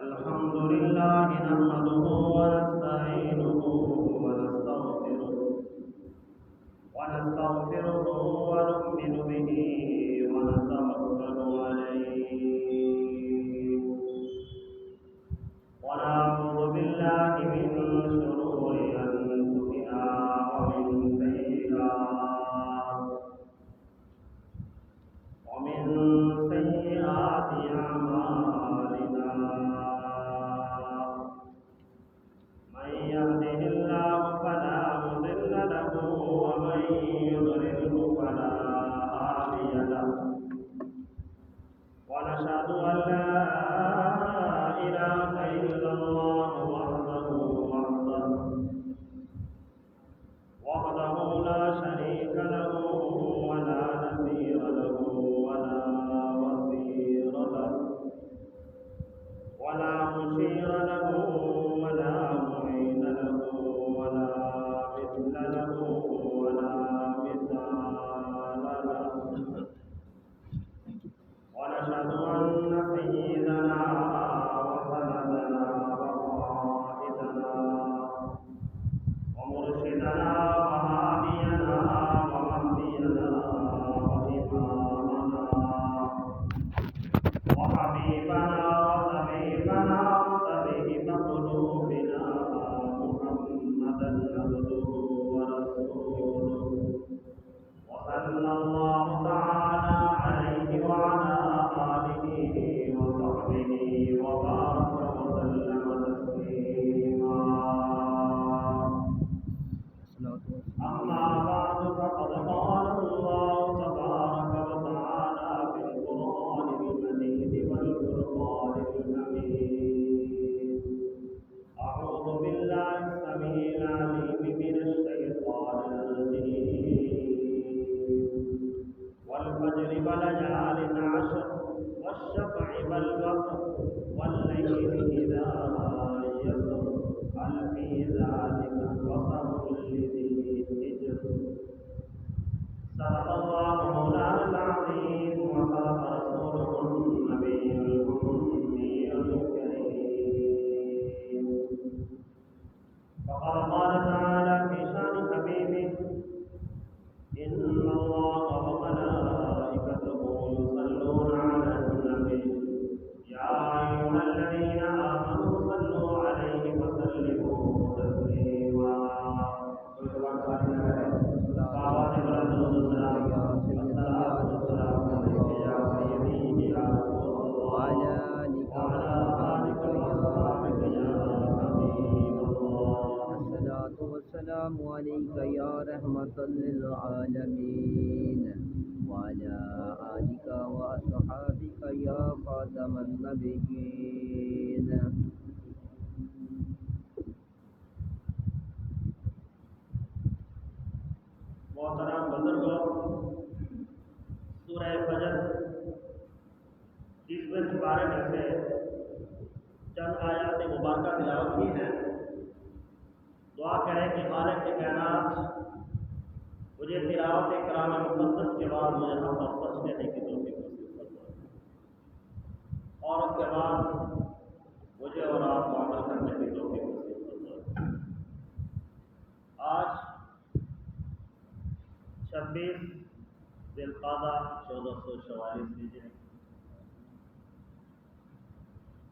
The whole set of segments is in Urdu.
الحمد لله نحمده ونستعينه ونستغفره ونؤمن به ونتوكل عليه ونعوذ بالله من شرور أنفسنا ومن سيئات أعمالنا من يهده الله فلا مضل له ومن يضلله فلا هادي له ونشهد أن لا إله إلا الله وحده لا شريك له ولا نظير له ولا وزير له ولا مشير له ولا معين له ولا مثل له ولا مثال له ونشهد أن سيدنا وسندنا وقائدنا ومرشدنا وهادينا ومهدينا وإمامنا وحبيبنا وطبيبنا وطبيب قلوبنا محمدا عبده ورسوله وصلى الله تعالى عليه وعلى آله وصحبه وبارك وسلم تسليما. أما بعد فقد قال الله تبارك وتعالى في القرآن المجيد والفرقان الحميد. أعوذ بالله السميع العليم من الشيطان الرجيم. والفجر وليال عشر والشفع والوتر والليل إذا يسر هل في ذلك قسم لذي حجر. صدق الله مولانا العظيم وصدق رسوله النبي الأمي الكريم. فقد قال تعالى في شان حبيبه إن الله وملائكته يصلون على النبي يا أيها الذين آمنوا صلوا عليه وسلموا تسليما. والسلام عليك يا رحمة للعالمين وعلى آلك وأصحابك يا خاتم النبيين. محترم بزرگوں، سورہ فجر اس بارے میں سے چند آیات مبارکہ تلاوت کی ہیں. دعا کریں کہ خالق کے کائنات مجھے تلاوت کلام مقدس کے بعد مجھے حق اور سچ کہنے کی توفیق نصیب فرمائے اور اس کے بعد مجھے اور آپ کو عمل کرنے کی توفیق نصیب فرمائے. آج 26 ذی القعدہ 1444 ہجری.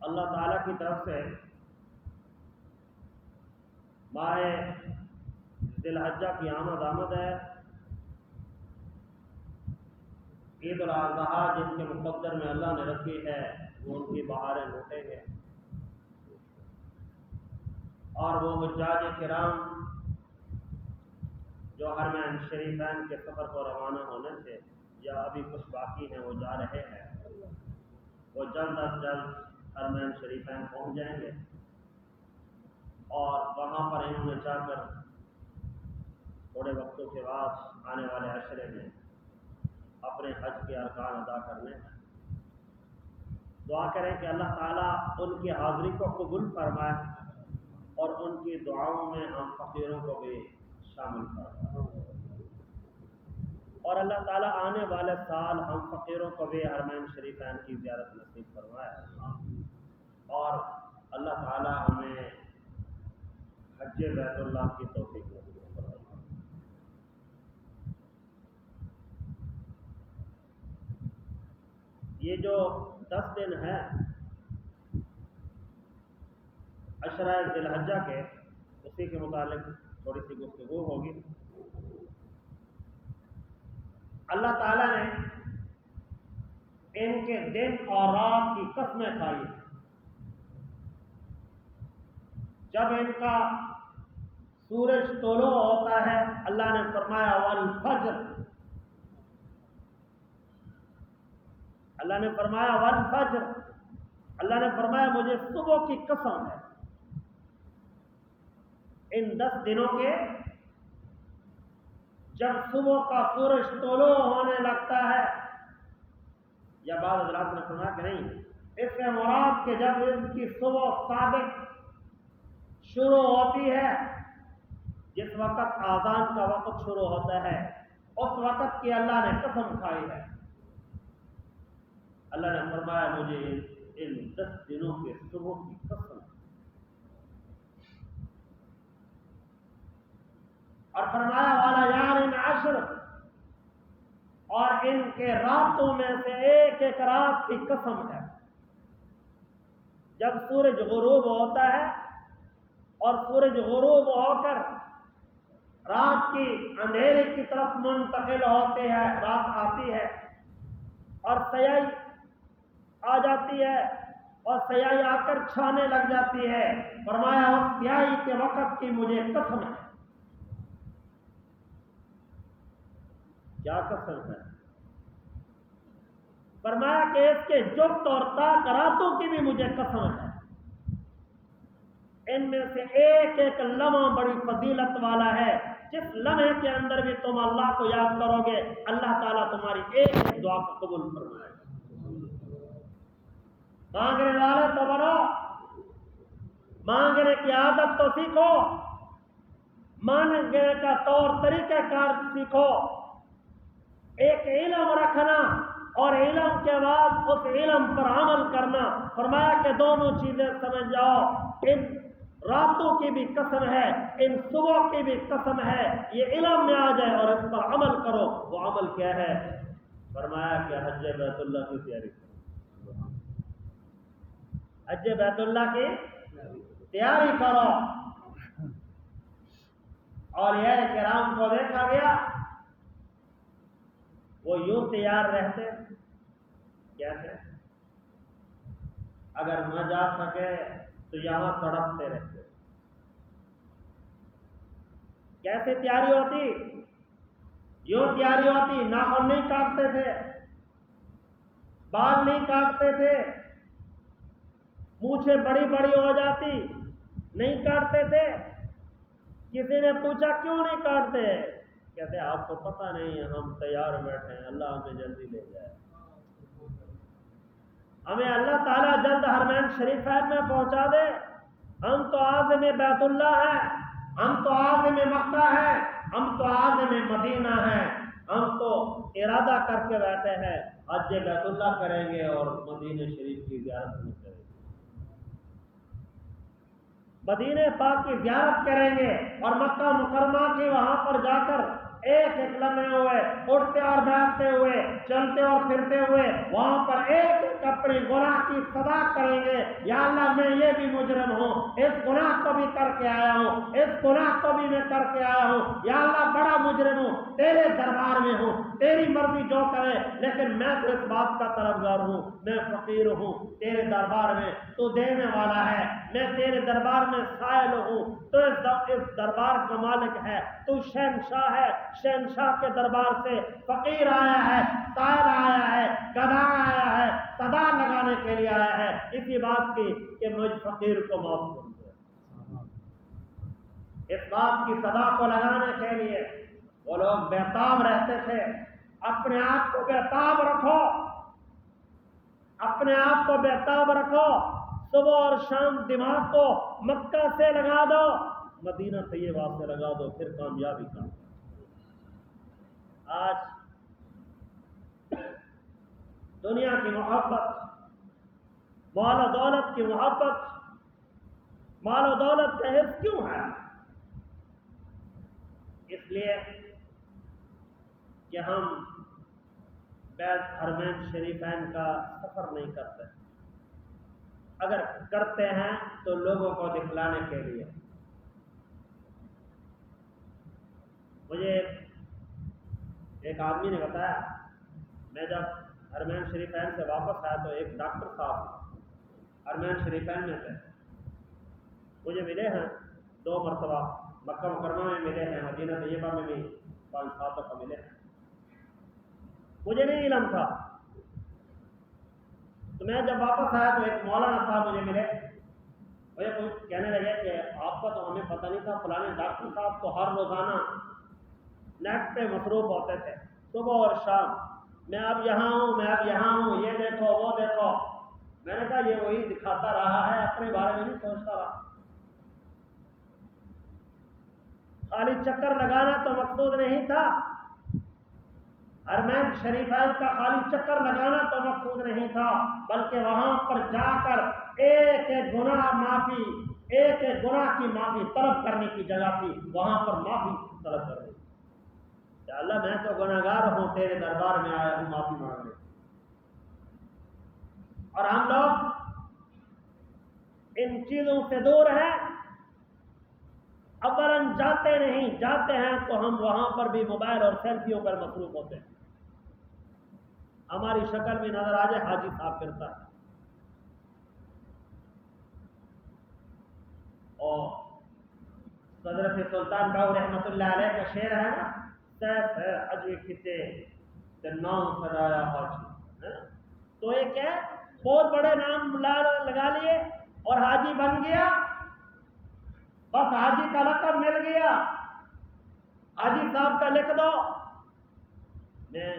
اللہ تعالیٰ کی طرف سے ماہ ذی الحجہ کی آمد ہے. عید الاضحیٰ جن کے مقدر میں اللہ نے رکھی ہے وہ ان کی بہاریں لوٹیں گے اور وہ حجاج کرام جو حرمین شریفین کے سفر کو روانہ ہونے سے یا ابھی کچھ باقی ہیں وہ جا رہے ہیں، وہ جلد از جلد حرمین شریفین پہنچ جائیں گے اور وہاں پر انہوں نے جا کر تھوڑے وقتوں کے بعد آنے والے عشرے میں اپنے حج کے ارکان ادا کرنے ہیں. دعا کریں کہ اللہ تعالیٰ ان کی حاضری کو قبول فرمائے اور ان کی دعاؤں میں ہم فقیروں کو بھی شامل فرمائے اور اللہ تعالیٰ آنے والے سال ہم فقیروں کو بھی حرمین شریفین کی زیارت نصیب فرمائے اور حج بیت اللہ کی توفیق نصیب فرمائے۔ یہ جو 10 دن ہیں عشرہ ذی الحجہ کے، اسی کے متعلق تھوڑی سی گفتگو ہوگی۔ اللہ تعالیٰ نے ان کے دن اور رات کی قسمیں کھائی۔ جب ان کا سورج طلوع ہوتا ہے اللہ نے فرمایا والفجر، اللہ نے فرمایا والفجر، اللہ نے فرمایا مجھے صبح کی قسم ہے۔ ان 10 دنوں کے جب صبح کا سورج طلوع ہونے لگتا ہے، یا بعض حضرات نے فرمایا کہ نہیں، اس سے مراد کہ جب ان کی صبح صادق شروع ہوتی ہے، جس وقت اذان کا وقت شروع ہوتا ہے، اس وقت کی اللہ نے قسم کھائی ہے۔ اللہ نے فرمایا مجھے ان 10 دنوں کے صبح کی قسم، اور فرمایا والیال عشر، اور ان کے راتوں میں سے ایک ایک رات کی قسم ہے۔ جب سورج غروب ہوتا ہے اور سورج غروب ہو کر رات کی اندھیرے کی طرف منتقل ہوتے ہیں، رات آتی ہے اور سیاہی آ جاتی ہے، اور سیاہی آ کر چھانے لگ جاتی ہے، فرمایا اس سیاہی کے وقت کی مجھے قسم ہے۔ کیا قسم ہے؟ فرمایا کہ اس کے جفت اور طاق راتوں کی بھی مجھے قسم ہے۔ ان میں سے ایک ایک لمحہ بڑی فضیلت والا ہے، جس لمحے کے اندر بھی تم اللہ کو یاد کرو گے، اللہ تعالیٰ تمہاری ایک ایک دعا کو قبول فرمائے۔ مانگنے والے تو بنو، مانگنے کی عادت تو سیکھو، مانگنے کا طور طریقہ کار سیکھو۔ ایک علم رکھنا اور علم کے بعد اس علم پر عمل کرنا، فرمایا کہ دونوں چیزیں سمجھ جاؤ۔ ان راتوں کی بھی قسم ہے، ان صبح کی بھی قسم ہے، یہ علم میں آ جائے اور اس پر عمل کرو۔ وہ عمل کیا ہے؟ فرمایا کہ حج بیت اللہ کی تیاری کرو، حج بیت اللہ کی تیاری کرو۔ اور یہ کرام کو دیکھا گیا وہ یوں تیار رہتے کیسے؟ اگر نہ جا سکے تو یہاں تڑپتے رہتے۔ کیسے تیاری ہوتی؟ یوں تیاری ہوتی، ناخن نہیں کاٹتے تھے، بال نہیں کاٹتے تھے، مونچھیں بڑی بڑی ہو جاتی، نہیں کاٹتے تھے۔ کسی نے پوچھا کیوں نہیں کاٹتے؟ کہتے آپ کو پتہ نہیں ہے، ہم تیار بیٹھے ہیں، اللہ ہمیں جلدی لے جائے، ہمیں اللہ تعالیٰ جلد حرمین شریفین میں پہنچا دے۔ ہم تو عازم بیت اللہ ہیں، ہم تو عازم مکہ ہیں، ہم تو عازم مدینہ ہیں، ہم تو ارادہ کر کے بیٹھے ہیں حج بیت اللہ کریں گے اور مدینہ شریف کی زیارت بھی کریں گے، مدینہ پاک کی زیارت کریں گے، اور مکہ مکرمہ کی وہاں پر جا کر ایک ایک لمحے ہوئے، اٹھتے اور بیٹھتے ہوئے، چلتے اور پھرتے ہوئے، وہاں پر ایک ایک اپنی گناہ کی صدا کریں گے، یا اللہ میں یہ بھی مجرم ہوں، اس گناہ کو بھی کر کے آیا ہوں، اس گناہ کو بھی میں کر کے آیا ہوں، یا اللہ بڑا مجرم ہوں، تیرے دربار میں ہوں، تیری مرضی جو کرے، لیکن میں تو اس بات کا طلبگار ہوں، میں فقیر ہوں تیرے دربار میں، تو دینے والا ہے، میں تیرے دربار میں سائل ہوں، تو اس دربار کا مالک ہے، تو شہنشاہ ہے، شہنشاہ کے دربار سے فقیر آیا ہے، سائل آیا ہے، گدھا آیا ہے، صدا لگانے کے لیے آیا ہے، اسی بات کی کہ مجھ فقیر کو معاف کر دے۔ اس بات کی صدا کو لگانے کے لیے وہ لوگ بےتاب رہتے تھے۔ اپنے آپ کو بےتاب رکھو، اپنے آپ کو بےتاب رکھو، صبح اور شام دماغ کو مکہ سے لگا دو، مدینہ طیبہ سے لگا دو، پھر کامیابی کا۔ آج دنیا کی محبت، مال و دولت کی محبت، مال و دولت کا حرص کیوں ہے؟ اس لیے کہ ہم بیت حرمین شریفین کا سفر نہیں کرتے، اگر کرتے ہیں تو لوگوں کو دکھلانے کے لیے۔ مجھے ایک آدمی نے بتایا، میں جب حرمین شریفین سے واپس آیا تو ایک ڈاکٹر صاحب حرمین شریفین میں تھے، مجھے ملے ہیں 2 مرتبہ، مکہ مکرمہ میں ملے ہیں، مدینہ طیبہ میں بھی 5-7 دفعہ ملے ہیں۔ مجھے نہیں علم تھا، تو میں جب واپس آیا تو ایک مولانا صاحب مجھے ملے، مجھے کچھ کہنے لگے کہ آپ کا تو ہمیں پتہ نہیں تھا، فلانے ڈاکٹر صاحب تو ہر روزانہ نیٹ پہ مصروف ہوتے تھے صبح اور شام، میں اب یہاں ہوں، میں اب یہاں ہوں، یہ دیکھو وہ دیکھو۔ میں نے کہا یہ وہی دکھاتا رہا ہے، اپنے بارے میں نہیں سوچتا رہا۔ خالی چکر لگانا تو مقصود نہیں تھا، حرمین شریفین کا خالی چکر لگانا تو مقصود نہیں تھا، بلکہ وہاں پر جا کر ایک ایک گناہ معافی، ایک ایک گناہ کی معافی طلب کرنے کی جگہ تھی، وہاں پر معافی طلب کرنے کی۔ یا اللہ میں تو گناہگار ہوں، تیرے دربار میں آیا ہوں معافی مانگنے۔ اور ہم لوگ ان چیزوں سے دور ہیں، اولاً جاتے نہیں، جاتے ہیں تو ہم وہاں پر بھی موبائل اور سیلفیوں پر مصروف ہوتے ہیں، ہماری شکل بھی نظر آ جائے حاجی صاحب کرتا ہے۔ اور حضرت سلطان باہو رحمۃ اللہ علیہ کا شعر ہے نا، سیف ہے حجوی کھچے تے نام سجایا حاجی، تو یہ کیا ہے، بہت بڑے نام لگا لیے اور حاجی بن گیا، بس حاجی کا لقب مل گیا، حاجی صاحب کا لکھ دو۔ میں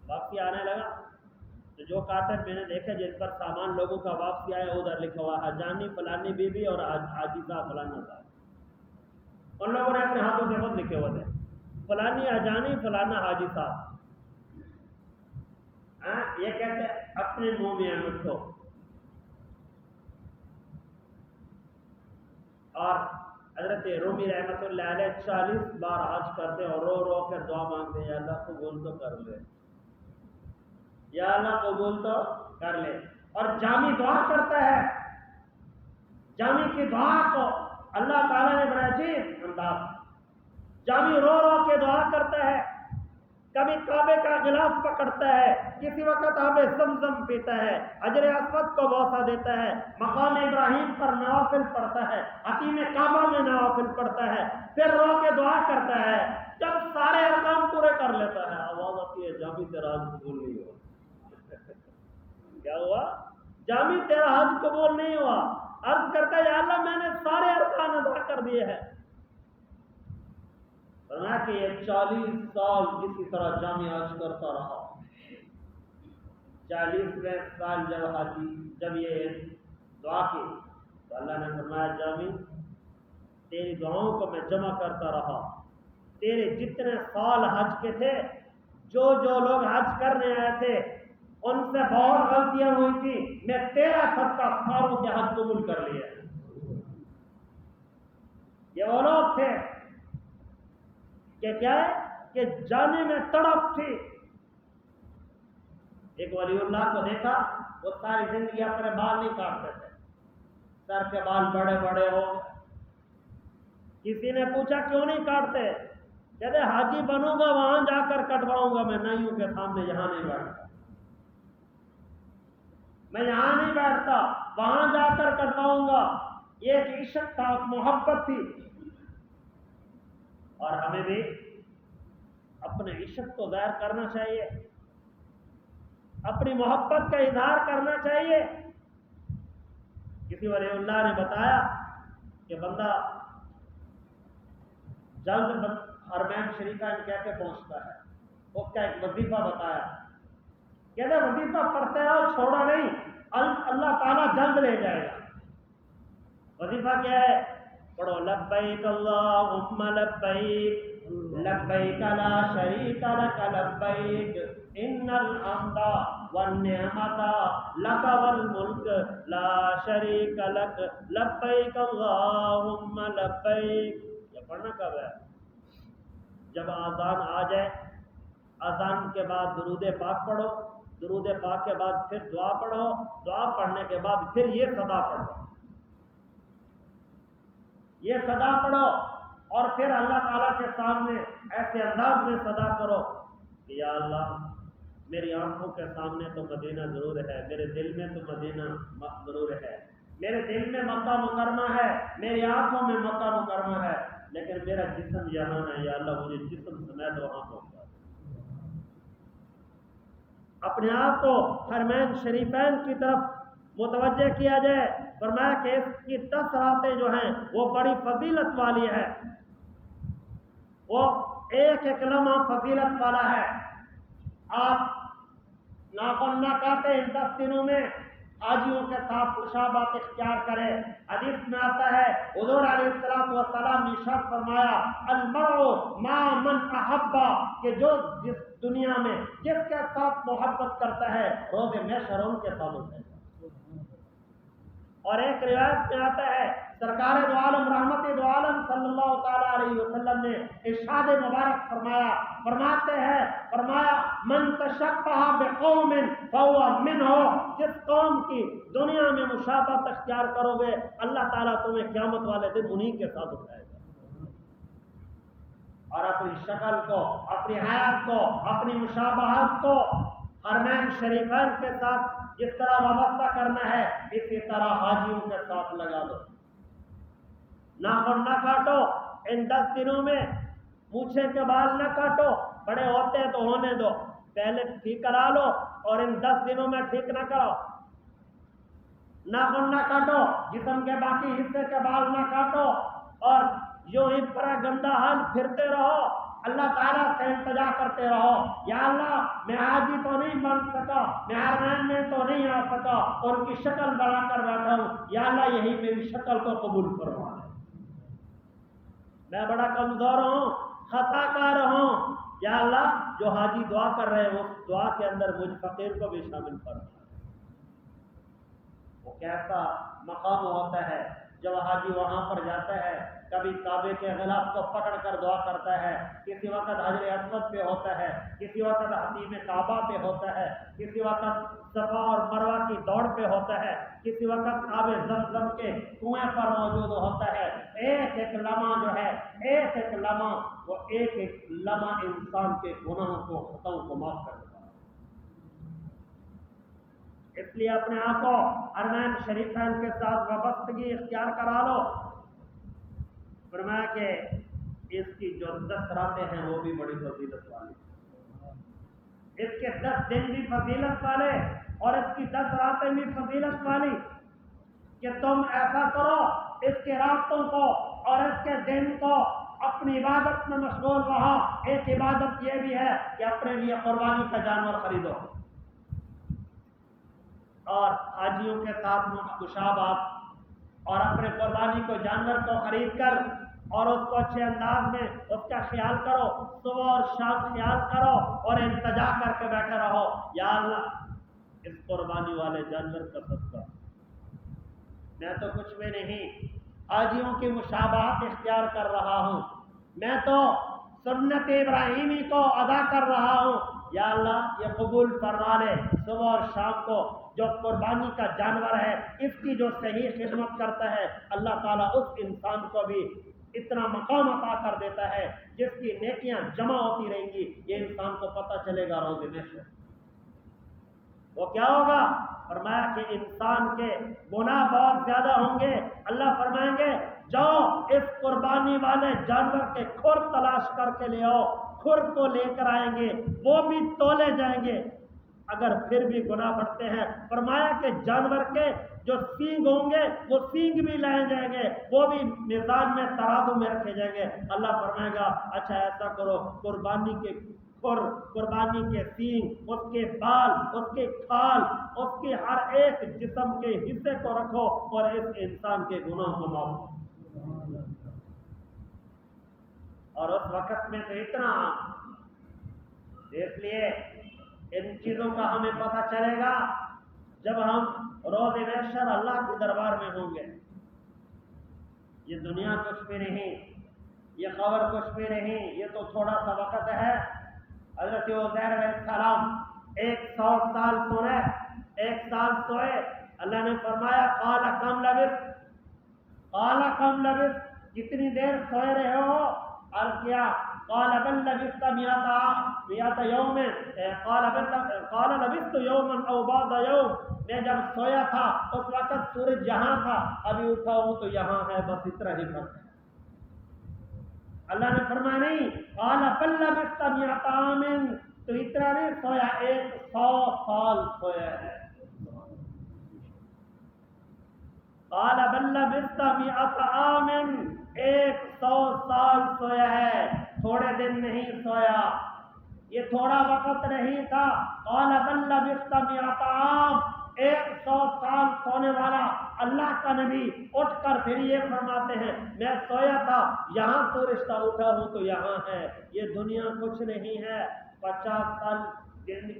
واپسی آنے لگا تو جو کارٹن میں نے دیکھے جن پر سامان لوگوں کا واپسی آیا، ادھر لکھا ہوا حجانی فلانی بی بی اور حاجی صاحب فلانا صاحب، ان لوگوں نے اپنے ہاتھوں سے خود لکھے ہوئے تھے، فلانی حجانی فلانا حاجی صاحب۔ یہ کہتے اپنے منہ میں مٹھو۔ اور حضرت رومی رحمۃ اللہ علیہ 40 بار حج کرتے اور رو رو کر دعا مانگتے، یا اللہ قبول تو کر لے، یا اللہ قبول تو کر لے۔ اور جامی دعا کرتا ہے، جامی کی دعا کو اللہ تعالیٰ نے بڑا عجیب انداز، جامی رو رو کے دعا کرتا ہے، کبھی کعبے کا غلاف پکڑتا ہے، کسی وقت آب زمزم پیتا ہے، حجر اسود کو بوسہ دیتا ہے، مقام ابراہیم پر نوافل پڑھتا ہے، حتیم کعبہ میں نوافل پڑھتا ہے، پھر رو کے دعا کرتا ہے۔ جب سارے ارکان پورے کر لیتا ہے، آواز آتی ہے جامی تیرا حج قبول نہیں ہوا۔ کیا ہوا؟ جامی تیرا حج قبول نہیں ہوا۔ عرض کرتا ہے یا اللہ میں نے سارے ارکان ادا کر دیے ہیں۔ فرمایا کہ یہ 40 سال اسی طرح جامی حج کرتا رہا۔ 40ویں سال جب یہ دعا کی تو اللہ نے فرمایا جامی تیری دعاؤں کو میں جمع کرتا رہا، تیرے جتنے سال حج کے تھے، جو لوگ حج کرنے آئے تھے ان سے بہت غلطیاں ہوئی تھی، میں تیرا سب کا سالوں کے حج قبول کر لیا۔ یہ وہ لوگ تھے کہ کیا ہے کہ جانے میں تڑپ تھی۔ ایک ولی اللہ کو دیکھا، وہ ساری زندگی اپنے بال نہیں کاٹتے تھے، سر کے بال بڑے بڑے ہو۔ کسی نے پوچھا کیوں نہیں کاٹتے؟ کہتے حاجی بنوں گا وہاں جا کر کٹواؤں گا، میں نائیوں کے سامنے یہاں نہیں بیٹھتا، میں یہاں نہیں بیٹھتا، وہاں جا کر کٹواؤں گا۔ یہ ایک عشق تھا، محبت تھی۔ اور ہمیں بھی اپنے عشق کو ظاہر کرنا چاہیے، اپنی محبت کا اظہار کرنا چاہیے۔ کسی ولی اللہ نے بتایا کہ بندہ جلد حرمین شریفین کیسے پہنچتا ہے، اس کا ایک وظیفہ بتایا، کہتے وظیفہ پڑھتے رہو، چھوڑا نہیں، اللہ تعالیٰ جلد لے جائے گا۔ وظیفہ کیا ہے؟ پڑھو لبیک اللہم لبیک لبیک لا شریک لک لبیک ان الحمد والنعمت لک والملک لا شریک لک لبیک اللہم لبیک۔ یہ پڑھنا کب ہے؟ جب آذان آ جائے آذان کے بعد درود پاک پڑھو، درود پاک کے بعد پھر دعا پڑھو، دعا پڑھنے کے بعد پھر یہ صدا پڑھو، یہ صدا پڑھو، اور پھر اللہ تعالیٰ کے سامنے ایسے انداز میں صدا کرو کہ یا اللہ میری آنکھوں کے سامنے تو مدینہ ضرور ہے، میرے دل میں تو مدینہ ضرور ہے، میرے دل میں مکہ مکرمہ ہے، میری آنکھوں میں مکہ مکرمہ ہے، لیکن میرا جسم یہاں ہے، یا اللہ مجھے جسم سمیت وہاں پہنچا۔ اپنے آپ کو حرمین شریفین کی طرف متوجہ کیا جائے۔ فرمایا کہ اس کی 10 راتیں جو ہیں وہ بڑی فضیلت والی ہے، وہ ایک ایک لمحہ فضیلت والا ہے۔ آپ ناخن نہ کاٹے ان 10 دنوں میں، حاجیوں کے ساتھ مشابہت اختیار کرے۔ حدیث میں آتا ہے حضور علیہ السلام نے ارشاد فرمایا المرء مع من احب، کہ جو جس دنیا میں جس کے ساتھ محبت کرتا ہے روز محشر ان کے ساتھ ہوتا ہے۔ اور ایک روایت میں آتا ہے سرکار دو عالم رحمت دو عالم صلی اللہ تعالی علیہ وسلم نے ارشاد مبارک فرماتے ہیں، فرمایا من تشبہ بقوم فهو منهم، جس قوم کی دنیا میں مشابہت اختیار کرو گے اللہ تعالیٰ تمہیں قیامت والے دن انہی کے ساتھ اٹھائے گا۔ اور اپنی شکل کو، اپنی حیات کو، اپنی مشابہت کو حرمین شریفین کے ساتھ جس طرح وابستہ کرنا ہے اسی طرح حاجیوں کے ساتھ لگا دو۔ ناخن نہ کاٹو ان 10 دنوں میں، مونچھے کے بال نہ کاٹو، بڑے ہوتے ہیں تو ہونے دو، پہلے ٹھیک کرا لو، اور ان 10 دنوں میں ٹھیک نہ کرو۔ ناخن نہ کاٹو، جسم کے باقی حصے کے بال نہ کاٹو، اور یوں ہی پورا گندا حال پھرتے رہو، اللہ تعالیٰ سے التجا کرتے رہو یا اللہ میں حاجی تو نہیں بن سکا، میں حرمین میں تو نہیں آ سکا، ان کی شکل بنا کر بیٹھا ہوں، یا اللہ یہی میری شکل کو قبول فرما، میں بڑا کمزور ہوں، خطا کار ہوں، یا اللہ جو حاجی دعا کر رہے ہیں اس دعا کے اندر مجھ فقیر کو بھی شامل فرما۔ وہ کیسا مقام ہوتا ہے جب حاجی وہاں پر جاتا ہے، کبھی کعبے کے غلاف کو پکڑ کر دعا کرتا ہے، کسی وقت حجر اسود پہ ہوتا ہے، کسی وقت حتیم کعبہ پہ ہوتا ہے، کسی وقت صفا اور مروہ کی دوڑ پہ ہوتا ہے، کسی وقت آب زمزم کے کنویں پر موجود ہوتا ہے۔ ایک ایک لمحہ جو ہے، ایک ایک لمحہ، وہ ایک ایک لمحہ انسان کے گناہوں کو، خطاؤں کو معاف کر دیتا ہے۔ اس لیے اپنے آپ کو حرمین شریفین کے ساتھ وابستگی اختیار کرا لو۔ فرمایا کہ اس کی جو 10 راتیں ہیں وہ بھی بڑی فضیلت والی، اس کے 10 دن بھی فضیلت والے، اور اس کی 10 راتیں بھی فضیلت والی، کہ تم ایسا کرو اس کے راتوں کو اور اس کے دن کو اپنی عبادت میں مشغول رہو۔ ایک عبادت یہ بھی ہے کہ اپنے لیے قربانی کا جانور خریدو، اور حاجیوں کے ساتھ مشابہت، اور اپنے قربانی کو جانور کو خرید کر اور اس کو اچھے انداز میں اس کا خیال کرو، صبح اور شام خیال کرو، اور التجا کر کے بیٹھے رہو یا اللہ اس قربانی والے جانور کا صدقہ، میں تو کچھ بھی نہیں، حاجیوں کی مشابہت اختیار کر رہا ہوں، میں تو سنت ابراہیمی کو ادا کر رہا ہوں، یا اللہ یہ قبول فرما لے۔ صبح اور شام کو جو قربانی کا جانور ہے اس کی جو صحیح خدمت کرتا ہے اللہ تعالیٰ اس انسان کو بھی اتنا مقام عطا کر دیتا ہے جس کی نیکیاں جمع ہوتی رہیں گی، یہ انسان کو پتہ چلے گا روز محشر وہ کیا ہوگا۔ فرمایا کہ انسان کے گناہ بہت زیادہ ہوں گے، اللہ فرمائیں گے جاؤ اس قربانی والے جانور کے کھر تلاش کر کے لے آؤ، کھر کو لے کر آئیں گے، وہ بھی تولے جائیں گے، اگر پھر بھی گناہ بڑھتے ہیں فرمایا کہ جانور کے جو سینگ ہوں گے وہ سینگ بھی لائے جائیں گے، وہ بھی میزان میں ترازو میں رکھے جائیں گے۔ اللہ فرمائے گا اچھا ایسا کرو، قربانی کے کھر، قربانی کے سینگ، اس کے بال، اس کے کھال، اس کے ہر ایک جسم کے حصے کو رکھو اور اس انسان کے گناہ کو معاف کرو۔ اور اس وقت میں تو اتنا، اس لیے ان چیزوں کا ہمیں پتہ چلے گا جب ہم روز محشر اللہ کے دربار میں ہوں گے۔ یہ دنیا کچھ بھی نہیں، یہ خبر کچھ بھی نہیں، یہ تو تھوڑا سا وقت ہے۔ حضرت عزیر علیہ السلام 100 سال سوئے، 1 سال سوئے۔ اللہ نے فرمایا قال کم لبثت، قال کم لبثت، کتنی دیر سوئے رہے ہو؟ عرض کیا قال بل لبثت 100 یوم، قال لبثت یوما او بعض یوم، میں جب سویا تھا اس وقت سورج یہاں تھا، ابھی اٹھا ہوں تو یہاں ہے، بس اتنا ہی فرق ہے۔ اللہ نے فرمایا نہیں، قال بل لبثت 100 عام، تو اتنا نہیں سویا، 100 سال سویا ہے۔ قال بل لبثت 100 عام، 100 سال سویا ہے، تھوڑے دن نہیں سویا، یہ تھوڑا وقت نہیں تھا۔ قال بل لبثت 100 عام، 100 سال سونے والا اللہ کا نبی اٹھ کر پھر یہ فرماتے ہیں میں سویا تھا یہاں سورج تھا، اٹھا ہوں تو یہاں ہے۔ یہ دنیا کچھ نہیں ہے۔ 50 سال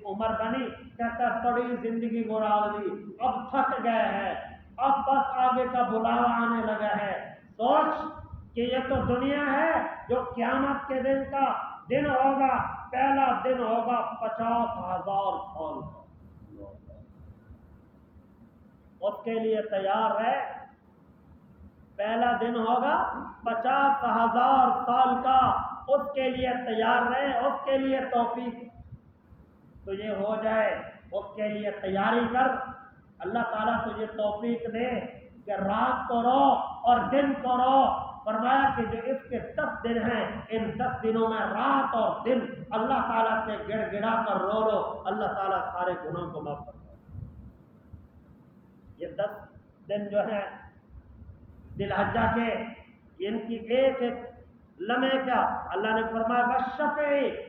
عمر بنی، کہتا بڑی زندگی گزار لی، اب تھک گئے ہیں، اب بس آگے کا بلاوا آنے لگا ہے۔ سوچ کہ یہ تو دنیا ہے، جو قیامت کے دن کا دن ہوگا، پہلا دن ہوگا 50,000 سال کا، اس کے لیے تیار ہے۔ پہلا دن ہوگا 50,000 سال کا، اس کے لیے تیار رہے، اس کے لیے توفیق تو یہ ہو جائے، اس کے لیے تیاری کر۔ اللہ تعالیٰ تجھے توفیق دے کہ رات کو رو اور دن کو رو۔ فرمایا کہ جو اس کے 10 دن ہیں، ان 10 دنوں میں رات اور دن اللہ تعالیٰ سے گڑ گڑا کر رو لو، اللہ تعالیٰ سارے گناہوں کو معاف کر دے۔ یہ 10 دن جو ہیں ذی الحجہ کے، ان کی ایک ایک لمحے کا اللہ نے فرمایا والشفع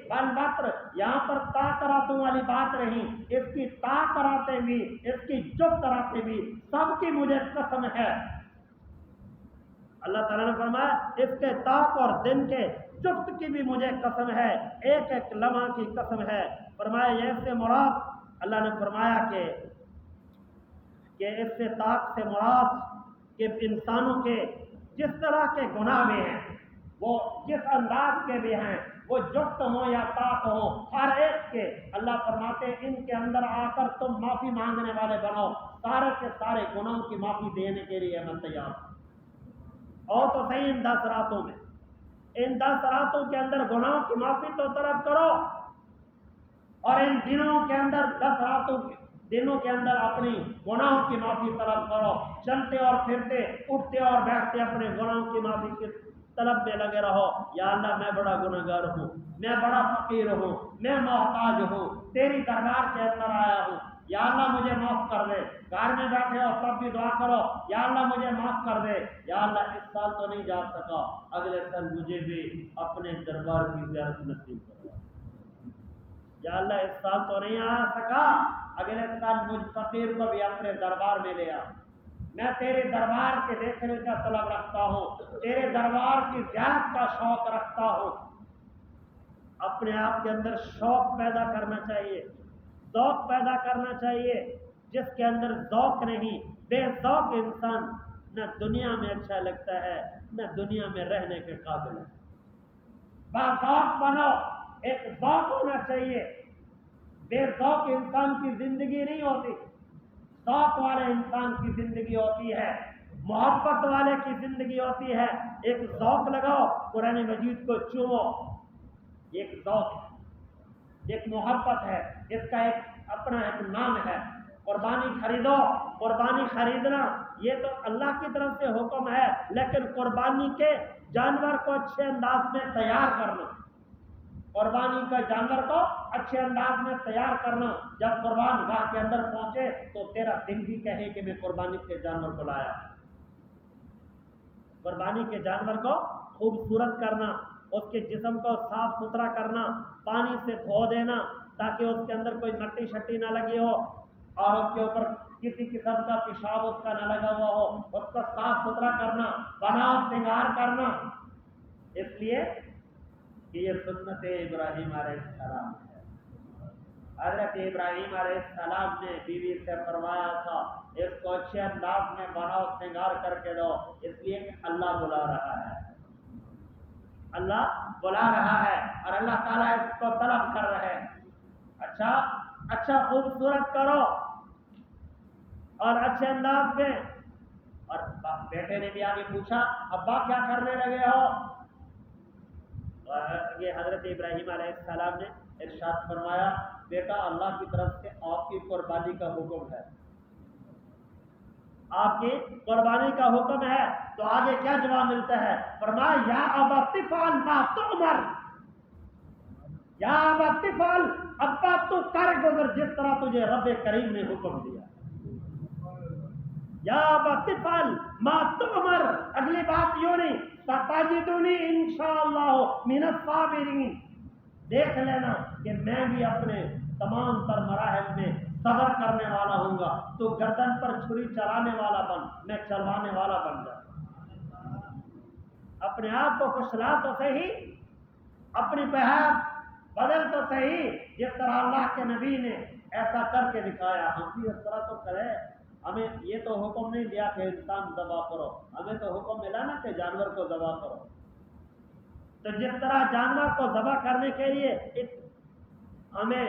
والوتر، یہاں پر تا کراتوں والی بات رہی، اس کی تا کراتے بھی، اس کی جفت راتیں بھی، سب کی مجھے قسم ہے۔ اللہ تعالیٰ نے فرمایا اس کے تاک اور دن کے جفت کی بھی مجھے قسم ہے، ایک ایک لمحہ کی قسم ہے۔ فرمایا یہ اس سے مراد، اللہ نے فرمایا کہ اس سے تاک سے مراد کہ انسانوں کے جس طرح کے گناہ بھی ہیں، وہ جس انداز کے بھی ہیں، وہ جفت ہوں یا طاق ہوں، ہر ایک کے اللہ فرماتے ہیں ان کے اندر آ کر تم معافی مانگنے والے بنو، سارے کے سارے گناہوں کی معافی دینے کے لیے میں تیار ہوں۔ اور تو صحیح ان 10 راتوں میں، ان 10 راتوں کے اندر گناہوں کی معافی تو طلب کرو، اور ان دنوں کے اندر 10 راتوں کے دنوں کے اندر اپنی گناہوں کی معافی طلب کرو، چلتے اور پھرتے، اٹھتے اور بیٹھتے اپنے گناہوں کی معافی کی طلب میں لگے رہو۔ یا اللہ میں بڑا گنہگار ہوں، میں بڑا فقیر ہوں، میں محتاج ہوں، تیری دربار کے اندر آیا ہوں، یا اللہ مجھے معاف کر دے۔ گھر میں بیٹھے ہو تب بھی دعا کرو یا اللہ مجھے معاف کر دے، یا اللہ اس سال تو نہیں جا سکا، اگلے سال مجھے بھی اپنے دربار کی زیارت نصیب کرو، یا اللہ اس سال تو نہیں آ سکا، اگلے سال مجھ فقیر کو بھی اپنے دربار میں لے آ، میں تیرے دربار کے دیکھنے کا طلب رکھتا ہوں، تیرے دربار کی زیارت کا شوق رکھتا ہوں۔ اپنے آپ کے اندر شوق پیدا کرنا چاہیے، ذوق پیدا کرنا چاہیے۔ جس کے اندر ذوق نہیں، بے ذوق انسان نہ دنیا میں اچھا لگتا ہے نہ دنیا میں رہنے کے قابل ہے۔ باذوق بنو، ایک ذوق ہونا چاہیے۔ بے ذوق انسان کی زندگی نہیں ہوتی، ذوق والے انسان کی زندگی ہوتی ہے، محبت والے کی زندگی ہوتی ہے۔ ایک ذوق لگاؤ، قرآن مجید کو چومو، ایک ذوق ہے، ایک محبت ہے، اس کا ایک اپنا ایک نام ہے۔ قربانی خریدو، قربانی خریدنا یہ تو اللہ کی طرف سے حکم ہے، لیکن قربانی کے جانور کو اچھے انداز میں تیار کرنا، قربانی کا جانور کو اچھے انداز میں تیار کرنا، جب قربان گاہ کے اندر پہنچے تو تیرا دل بھی کہے کہ میں قربانی کے جانور کو لایا۔ قربانی کے جانور کو خوبصورت کرنا، اس کے جسم کو صاف ستھرا کرنا، پانی سے دھو دینا تاکہ اس کے اندر کوئی مٹی شٹی نہ لگی ہو اور اس کے اوپر کسی قسم کا پیشاب اس کا نہ لگا ہوا ہو، اس کو صاف ستھرا کرنا، بناؤ سنگار کرنا، اس لیے کہ یہ سنت ابراہیم علیہ السلام ہے۔ حضرت ابراہیم علیہ السلام نے بیوی سے فرمایا تھا اس کو اچھے انداز میں بناؤ سنگار کر کے دو، اس لیے کہ اللہ بلا رہا ہے۔ اللہ بلا رہا ہے اور اللہ تعالیٰ اس کو طلب کر رہے ہیں. اچھا خوبصورت کرو اور اچھے انداز میں. اور بیٹے نے بھی آگے پوچھا ابا کیا کرنے لگے ہو؟ اور یہ حضرت ابراہیم علیہ السلام نے ارشاد فرمایا بیٹا اللہ کی طرف سے آپ کی قربانی کا حکم ہے. آپ کی قربانی کا حکم ہے. تو آگے کیا جواب ملتا ہے؟ فرمایا یا ابت افعل ما تؤمر. یا ابت افعل، ابا تو کر گزر جس طرح تجھے رب کریم نے حکم دیا. یا ابت افعل ما تؤمر. اگلی بات یوں نہیں ستجدنی انشاءاللہ من الصابرین. دیکھ لینا کہ میں بھی اپنے تمام تر مراحل میں صبر کرنے والا ہوں گا. تو گردن پر چھری چلانے والا بن، میں چلوانے والا بن جا. اپنے آپ کو کچلا تو صحیح، اپنی بحث بدل تو صحیح. جس طرح اللہ کے نبی نے ایسا کر کے دکھایا ہم بھی اس طرح تو کریں. ہمیں یہ تو حکم نہیں دیا کہ انسان ذبح کرو، ہمیں تو حکم ملا نا کہ جانور کو ذبح کرو. تو جس طرح جانور کو ذبح کرنے کے لیے ہمیں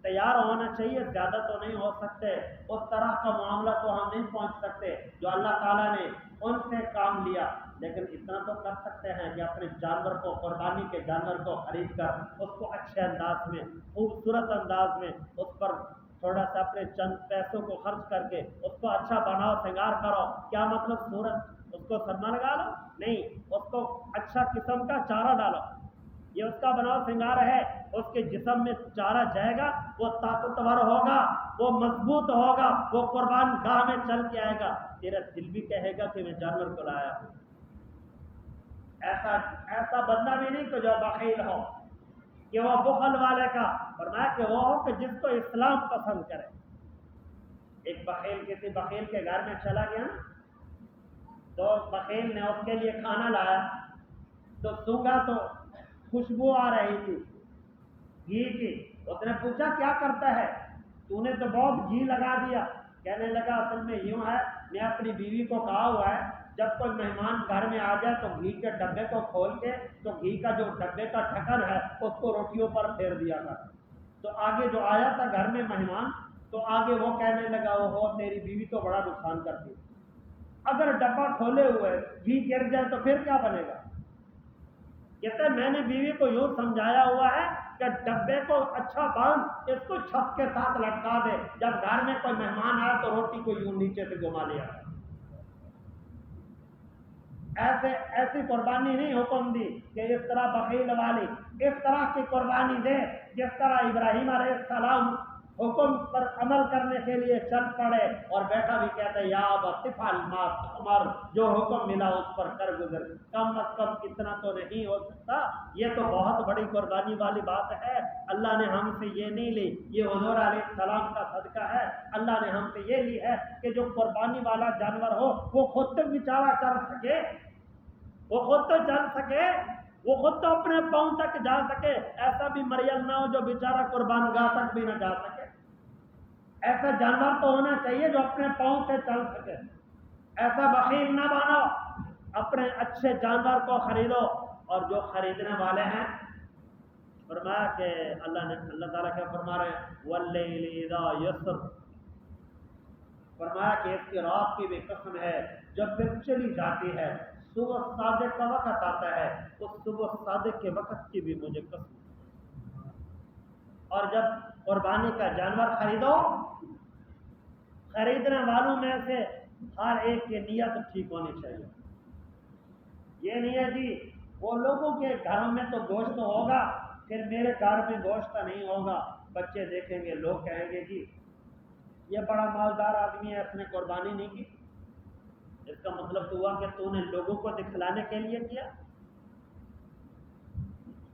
تیار ہونا چاہیے، زیادہ تو نہیں ہو سکتے، اس طرح کا معاملہ تو ہم نہیں پہنچ سکتے جو اللہ تعالیٰ نے ان سے کام لیا. لیکن اتنا تو کر سکتے ہیں کہ اپنے جانور کو، قربانی کے جانور کو خرید کر اس کو اچھے انداز میں، خوبصورت انداز میں، اس پر تھوڑا سا اپنے چند پیسوں کو خرچ کر کے اس کو اچھا بناؤ، سنگار کرو. کیا مطلب صورت اس کو سرما لگا لو؟ نہیں، اس کو اچھا قسم کا چارہ ڈالو. یہ اس کا بناؤ سنگار ہے. اس کے جسم میں چارہ جائے گا، وہ طاقتور ہوگا، وہ مضبوط ہوگا، وہ قربان گاہ میں چل کے آئے گا. تیرا دل بھی کہے گا کہ میں جانور کو لایا ہوں. ایسا بندہ بھی نہیں کہ جو بخیل ہو، کہ وہ بخل والے کا. فرمایا کہ وہ ہو کہ جس کو اسلام پسند کرے. ایک بخیل کسی بخیل کے گھر میں چلا گیا نا، تو بخیل نے اس کے لیے کھانا لایا تو سونگا تو خوشبو آ رہی تھی گھی کی. اس نے پوچھا کیا کرتا ہے؟ تو نے تو بہت گھی لگا دیا. کہنے لگا اصل میں یوں ہے، میں اپنی بیوی کو کہا ہوا ہے جب کوئی مہمان گھر میں آ جائے تو گھی کے ڈبے کو کھول کے تو گھی کا جو ڈبے کا ڈھکن ہے اس کو روٹیوں پر پھیر دیا تھا. تو آگے جو آیا تھا گھر میں مہمان، تو آگے وہ کہنے لگا وہ ہو تیری بیوی تو بڑا نقصان کرتی. اگر ڈبہ کھولے ہوئے گھی گر جائے تو پھر کیا بنے گا؟ کہتے میں نے بیوی کو یوں سمجھایا ہوا ہے کہ ڈبے کو اچھا باندھ، اس کو چھت کے ساتھ لٹکا دے، جب گھر میں کوئی مہمان آیا تو روٹی کو یوں نیچے سے گھما لیا. ایسی قربانی نہیں حکم دی کہ اس طرح بخیل والی، اس طرح کی قربانی دے جس طرح ابراہیم علیہ السلام حکم پر عمل کرنے کے لیے چل پڑے. اور بیٹا بھی کہتا ہے یا ابت افعل ما تؤمر، جو حکم ملا اس پر کر گزر. کم از کم اتنا تو نہیں ہو سکتا؟ یہ تو بہت بڑی قربانی والی بات ہے. اللہ نے ہم سے یہ نہیں لی، یہ حضور علیہ السلام کا صدقہ ہے. اللہ نے ہم سے یہ لی ہے کہ جو قربانی والا جانور ہو وہ خود تو بیچارہ چل سکے، وہ خود تو چل سکے، وہ خود تو اپنے پاؤں تک جا سکے. ایسا بھی مریل نہ ہو جو بیچارہ قربان گاہ تک بھی نہ جا سکے. ایسا جانور تو ہونا چاہیے جو اپنے پاؤں سے چل سکے. ایسا بخیل نہ بنو، اپنے اچھے جانور کو خریدو. اور جو خریدنے والے ہیں، فرمایا کہ اللہ تعالیٰ کیا فرما رہے ہیں واللیل اذا یسر. فرمایا کہ اس کی رات کی بھی قسم ہے جب پھر چلی جاتی ہے. صبح صادق کا وقت آتا ہے، اس صبح صادق کے وقت کی بھی مجھے قسم. اور جب قربانی کا جانور خریدو، خریدنے والوں میں سے ہر ایک کی نیت ٹھیک ہونی چاہیے. یہ نہیں ہے جی وہ لوگوں کے گھروں میں تو گوشت ہوگا، پھر میرے گھر میں گوشت نہیں ہوگا. بچے دیکھیں گے، لوگ کہیں گے جی یہ بڑا مالدار آدمی ہے، اس نے قربانی نہیں کی. اس کا مطلب تو ہوا کہ تو نے لوگوں کو دکھلانے کے لیے کیا.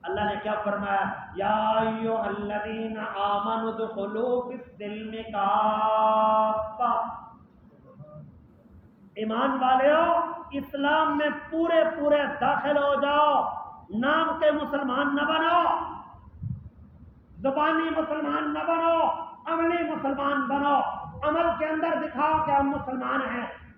اللہ نے کیا فرمایا یا ایھا الذین آمنوا ادخلوا فی السلم کافہ. ایمان والےو اسلام میں پورے داخل ہو جاؤ. نام کے مسلمان نہ بنو، زبانی مسلمان نہ بنو، عملی مسلمان بنو. عمل کے اندر دکھاؤ کہ ہم مسلمان ہیں،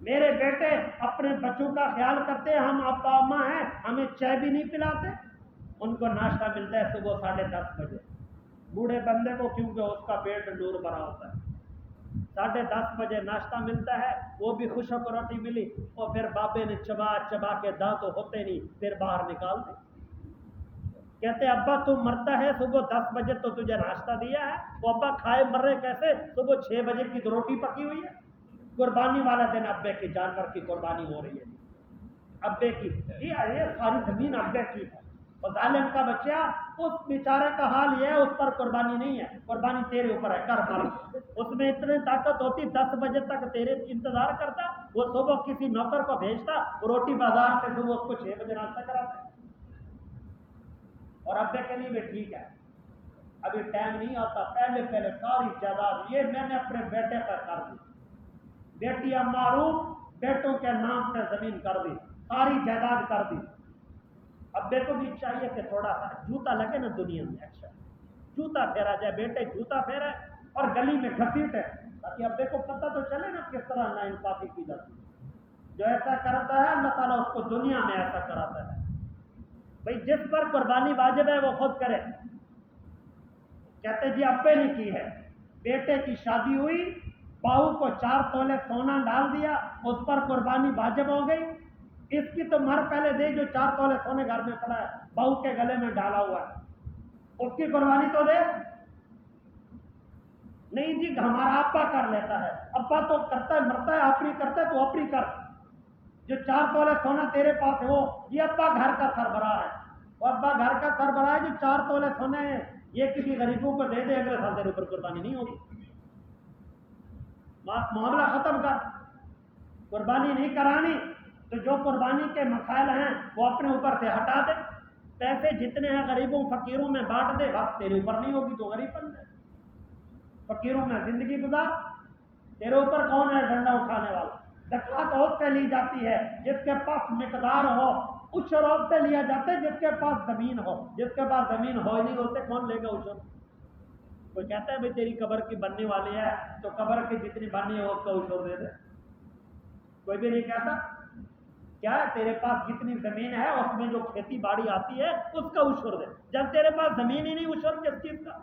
میرے بیٹے اپنے بچوں کا خیال کرتے ہیں، ہم ابا اماں ہیں، ہمیں چائے بھی نہیں پلاتے، ان کو ناشتہ ملتا ہے صبح 10:30 بجے، بوڑھے بندے کو کیونکہ اس کا پیٹ نور بھرا ہوتا ہے، 10:30 بجے ناشتہ ملتا ہے، وہ بھی خوشک روٹی ملی، اور پھر بابے نے چبا چبا کے دانت ہوتے نہیں پھر باہر نکال دے، کہتے ابا تم مرتا ہے صبح 10 بجے تو تجھے ناشتہ دیا ہے، وہ ابا کھائے مر رہے کیسے، صبح 6 بجے کی تو روٹی پکی ہوئی ہے۔ قربانی والا دن ابے کی جانور کی قربانی ہو رہی ہے، ابے کی، یہ ساری زمین ابے کی ہے، اور ظالم کا بچہ اس بیچارے کا حال یہ ہے، اس پر قربانی نہیں ہے، قربانی تیرے اوپر ہے، کر مر، اس میں اتنی طاقت ہوتی 10 بجے تک تیرے انتظار کرتا، وہ صبح کسی نوکر کو بھیجتا، وہ روٹی بازار سے صبح اس کو 6 بجے ناشتہ کراتا، اور ابے کے لیے بھی ٹھیک ہے، ابھی ٹائم نہیں آتا، پہلے ساری جائیداد یہ میں نے اپنے بیٹے پر کر دی، بیٹیاں معروف، بیٹوں کے نام پہ زمین کر دی، ساری جائیداد کر دی۔ ابے کو بھی چاہیے کہ تھوڑا سا جوتا لگے نا دنیا میں، اچھا جوتا پھیرا جائے، بیٹے جوتا پھیرے اور گلی میں گھسیٹے، تاکہ ابے کو پتہ تو چلے نا کس طرح ناانصافی کی جاتی ہے۔ جو ایسا کرتا ہے اللہ تعالیٰ اس کو دنیا میں ایسا کراتا ہے۔ بھئی جس پر قربانی واجب ہے وہ خود کرے، کہتے جی ابے نے کی ہے، بیٹے کی شادی ہوئی، بہو کو 4 تولے سونا ڈال دیا، اس پر قربانی واجب ہو گئی، اس کی تو مر پہلے دے جو 4 تولے سونے گھر میں پڑا ہے، بہو کے گلے میں ڈالا ہوا ہے، اس کی قربانی تو دے۔ نہیں جی ہمارا ابا کر لیتا ہے، ابا تو کرتا ہے، مرتا ہے، اپنی کرتا ہے تو اپنی کر، جو 4 تولے سونا تیرے پاس ہے وہ، یہ ابا گھر کا سربراہ ہے، وہ ابا گھر کا سربراہ ہے، جو 4 تولے سونے ہیں یہ کسی غریبوں کو دے دے، اگلے سال تیرے اوپر قربانی نہیں ہوگی، معاملہ ختم کر، قربانی نہیں کرانی تو جو قربانی کے مسائل ہیں وہ اپنے اوپر سے ہٹا دے، پیسے جتنے ہیں غریبوں فقیروں میں بانٹ دے، بس تیرے اوپر نہیں ہوگی تو غریب بن جائے، فقیروں میں زندگی گزار، تیرے اوپر کون ہے ڈنڈا اٹھانے والا؟ زکوٰۃ اس سے لی جاتی ہے جس کے پاس مقدار ہو، عشر اس سے لیا جاتا ہے جس کے پاس زمین ہو، جس کے پاس زمین ہو ہی نہیں اس سے کون لے گا عشر؟ کوئی کہتا ہے بھئی تیری قبر کی بننے والی ہے تو قبر کی جتنی بنی ہے اس کا عشر دے دے، کوئی بھی نہیں کہتا، کیا ہے تیرے پاس جتنی زمین ہے اس میں جو کھیتی باڑی آتی ہے اس کا عشر دے، جب تیرے پاس زمین ہی نہیں عشر کس چیز کا؟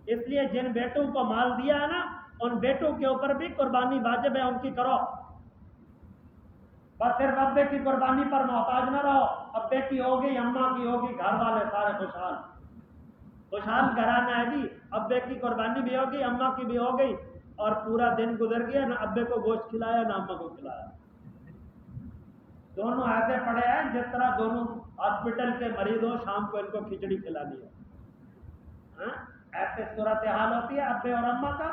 اس لیے جن بیٹوں کو مال دیا ہے نا ان بیٹوں کے اوپر بھی قربانی واجب ہے، ان کی کرو، بس صرف ابے کی قربانی پر محتاج نہ رہو، ابے کی ہوگی، اماں کی ہوگی، گھر والے سارے خوشحال خوشحال گھرانہ ہے جی، ابے کی قربانی بھی ہوگی، اماں کی بھی ہو گئی، اور پورا دن گزر گیا، نہ ابے کو گوشت کھلایا نہ اماں کو کھلایا، دونوں ایسے پڑے ہیں جس طرح دونوں ہاسپٹل کے مریض ہو، شام کو ان کو کھچڑی کھلانی ہے، ایسے صورتحال ہوتی ہے ابے اور اماں کا۔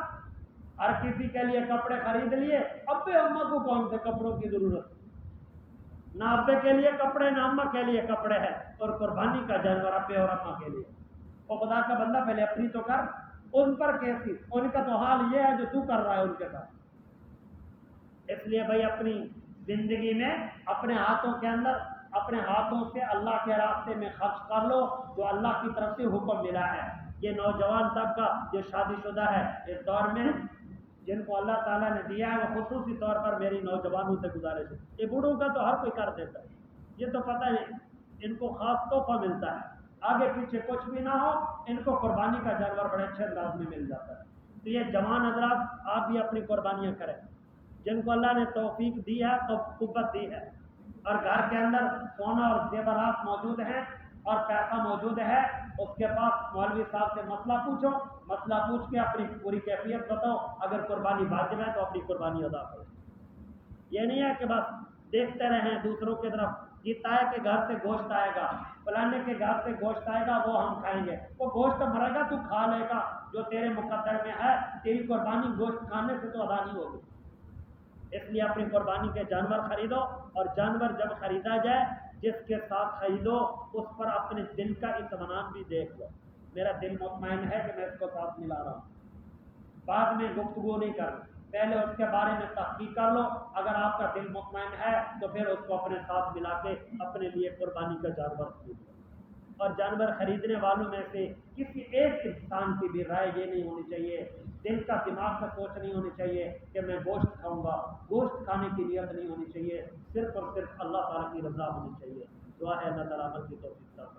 ہر کسی کے لیے کپڑے خرید لیے، ابے اماں کو کون سے کپڑوں کی ضرورت، نہ ابے کے لیے کپڑے نہ اماں کے لیے کپڑے ہیں، اور قربانی کا جانور ابے اور اماں کے لیے، اور خدا کا بندہ پہلے اپنی تو کر، ان پر کیسی، ان کا تو حال یہ ہے جو تو کر رہا ہے ان کے ساتھ۔ اس لیے بھائی اپنی زندگی میں اپنے ہاتھوں کے اندر اپنے ہاتھوں سے اللہ کے راستے میں خرچ کر لو جو اللہ کی طرف سے حکم ملا ہے۔ یہ نوجوان طبقہ جو شادی شدہ ہے اس دور میں جن کو اللہ تعالیٰ نے دیا ہے، وہ خصوصی طور پر میری نوجوانوں سے گزارش ہے، یہ بوڑھوں کا تو ہر کوئی کر دیتا ہے، یہ تو پتہ نہیں ان کو خاص تحفہ ملتا ہے، آگے پیچھے کچھ بھی نہ ہو ان کو قربانی کا جانور بڑے اچھے انداز میں مل جاتا ہے۔ تو یہ جوان حضرات آپ بھی اپنی قربانیاں کریں، جن کو اللہ نے توفیق دی ہے تو قوت دی ہے، اور گھر کے اندر سونا اور زیورات موجود ہیں اور پیسہ موجود ہے، اس کے پاس مولوی صاحب سے مسئلہ پوچھو، مسئلہ پوچھ کے اپنی پوری کیفیت بتاؤ، اگر قربانی واجب ہے تو اپنی قربانی ادا کرو۔ یہ نہیں ہے کہ بس دیکھتے رہیں دوسروں کی طرف، جیتا ہے کہ گھر سے گوشت آئے گا، فلانے کے گھر سے گوشت آئے گا وہ ہم کھائیں گے، وہ گوشت مرے گا تو کھا لے گا، جو تیرے مقدر میں ہے، تیری قربانی گوشت کھانے سے تو ادا نہیں ہوگی۔ اس لیے اپنی قربانی کے جانور خریدو، اور جانور جب خریدا جائے جس کے ساتھ خریدو اس پر اپنے دل کا اطمینان بھی دیکھ لو، میرا دل مطمئن ہے کہ میں اس کو ساتھ ملا رہا ہوں، بعد میں گفتگو نہیں کرنا، پہلے اس کے بارے میں تحقیق کر لو، اگر آپ کا دل مطمئن ہے تو پھر اس کو اپنے ساتھ ملا کے اپنے لیے قربانی کا جانور خریدو۔ اور جانور خریدنے والوں میں سے کسی ایک انسان کی بھی رائے یہ نہیں ہونی چاہیے دل کا دماغ کا سوچ نہیں ہونی چاہیے کہ میں گوشت کھاؤں گا، گوشت کھانے کی نیت نہیں ہونی چاہیے، صرف اور صرف اللہ تعالیٰ کی رضا ہونی چاہیے۔ دعا ہے اللہ تعالیٰ عمل کی توفیق عطا فرمائے۔